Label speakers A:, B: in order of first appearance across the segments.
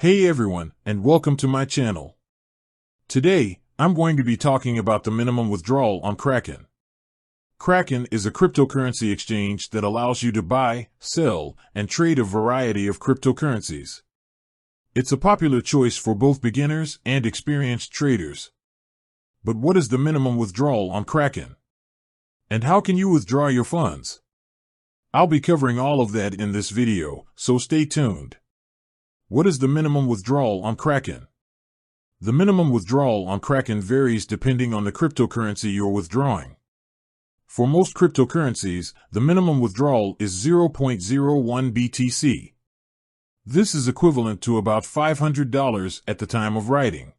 A: Hey everyone, and welcome to my channel. Today, I'm going to be talking about the minimum withdrawal on Kraken. Kraken is a cryptocurrency exchange that allows you to buy, sell, and trade a variety of cryptocurrencies. It's a popular choice for both beginners and experienced traders. But what is the minimum withdrawal on Kraken? And how can you withdraw your funds? I'll be covering all of that in this video, so stay tuned. What is the minimum withdrawal on Kraken? The minimum withdrawal on Kraken varies depending on the cryptocurrency you're withdrawing. For most cryptocurrencies, the minimum withdrawal is 0.01 BTC. This is equivalent to about $500 at the time of writing.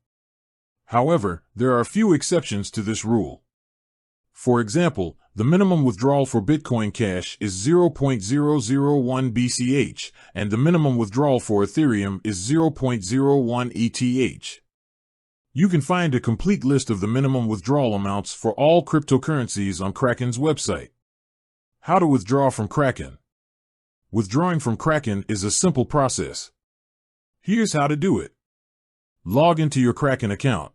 A: However, there are a few exceptions to this rule. For example, the minimum withdrawal for Bitcoin Cash is 0.001 BCH, and the minimum withdrawal for Ethereum is 0.01 ETH. You can find a complete list of the minimum withdrawal amounts for all cryptocurrencies on Kraken's website. How to withdraw from Kraken? Withdrawing from Kraken is a simple process. Here's how to do it. Log into your Kraken account.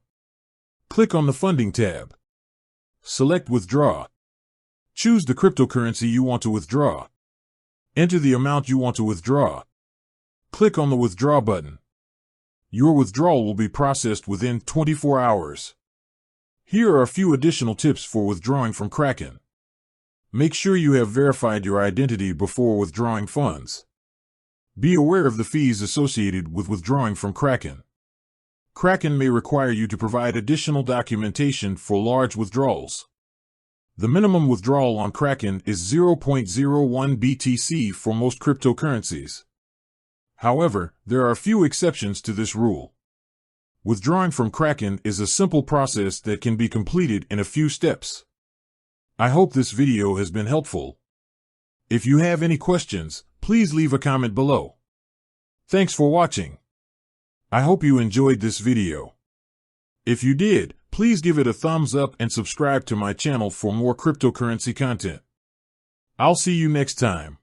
A: Click on the Funding tab. Select Withdraw. Choose the cryptocurrency you want to withdraw. Enter the amount you want to withdraw. Click on the Withdraw button. Your withdrawal will be processed within 24 hours. Here are a few additional tips for withdrawing from Kraken. Make sure you have verified your identity before withdrawing funds. Be aware of the fees associated with withdrawing from Kraken. Kraken may require you to provide additional documentation for large withdrawals. The minimum withdrawal on Kraken is 0.01 BTC for most cryptocurrencies. However, there are a few exceptions to this rule. Withdrawing from Kraken is a simple process that can be completed in a few steps. I hope this video has been helpful. If you have any questions, please leave a comment below. Thanks for watching. I hope you enjoyed this video. If you did, please give it a thumbs up and subscribe to my channel for more cryptocurrency content. I'll see you next time.